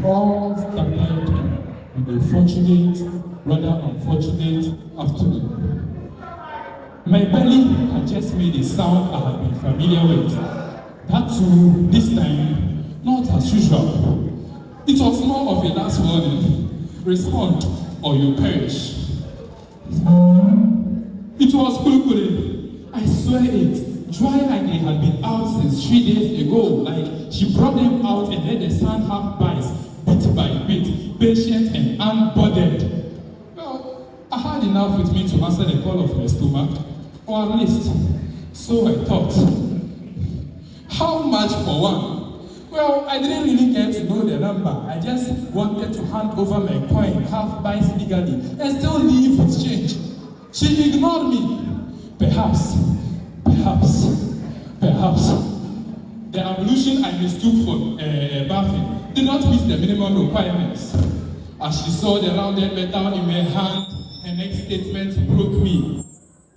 all started with a fortunate, rather unfortunate afternoon. My belly had just made a sound I had been familiar with. That too, this time, not as usual. It was more of a last warning. Respond or you perish. It was Kulikuli. I swear it. Dry like they had been out since 3 days ago. Like she brought them out and let the sun have bites, bit by bit, patient and unbothered. Well, I had enough with me to answer the call of my stomach, or at least, so I thought. How much for one? Well, I didn't really get to know the number. I just wanted to hand over my coin, half bites legally, and still leave with change. She ignored me. Perhaps, the ablution I mistook for bathing did not meet the minimum requirements. As she saw the rounded metal in my hand, her next statement broke me.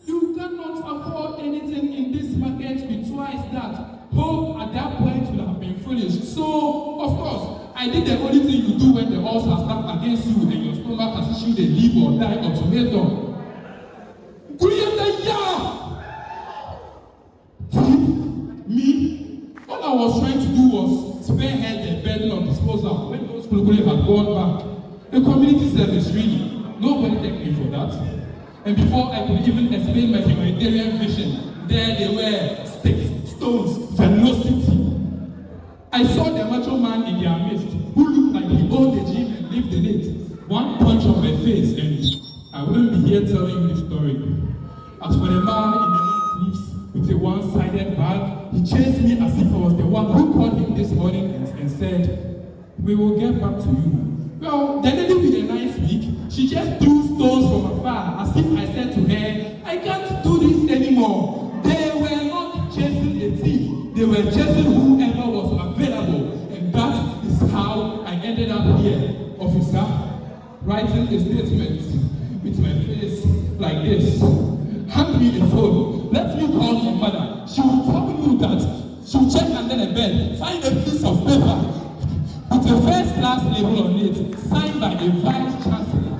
You cannot afford anything in this market with twice that. Hope at that point would have been foolish. So, of course, I did the only thing you do when the odds are stacked against you and your stomach has issued a live or die ultimatum. Me, all I was trying to do was spare her the burden of disposal when those Kulikuli had gone back. A community service, really. Nobody thanked me for that. And before I could even explain my humanitarian vision, there they were, sticks, stones, velocity. I saw the macho man in their midst who looked like he owned the gym and lived in it. One punch on my face and I wouldn't be here telling you the story. As for the man in the long sleeves with a one-sided bag, he chased me as if I was the one who called him this morning and said, "We will get back to you." Well, the lady with a nice wig, she just threw stones from afar as if I said to her, "I can't do this anymore." They were not chasing a thief, they were chasing whoever was available. And that is how I ended up here, officer, writing a statement with my face like this. Hand me the phone. Let me call your mother. She will tell you that she will check under the bed, find a piece of paper with a first-class label on it, signed by the vice chancellor.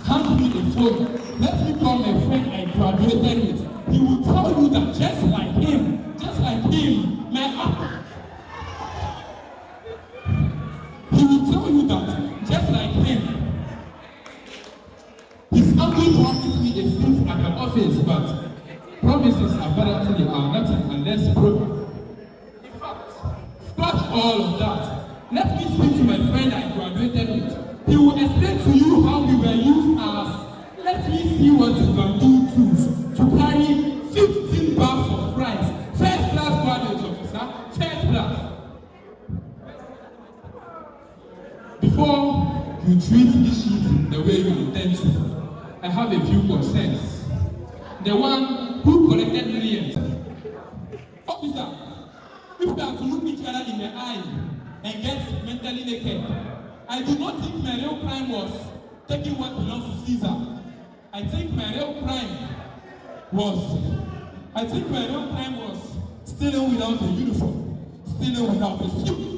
Hand me the phone. Let me call my friend I graduated with. He will tell you that just like him, my uncle. He will tell you that just like him, his uncle promised me a seat at the office, but promises apparently are nothing unless broken. In fact, scratch all of that. Let me speak to my friend I graduated with. He will explain to you how we were used as, let me see what you can do to carry 15 bags of rice. First class graduate officer, first class. Before you treat this sheet the way you intend to, I have a few concerns. The one who collected millions. Officer, if we are to look each other in the eye and get mentally naked, I do not think my real crime was taking what belongs to Caesar. I think my real crime was stealing without a uniform, stealing without a suit.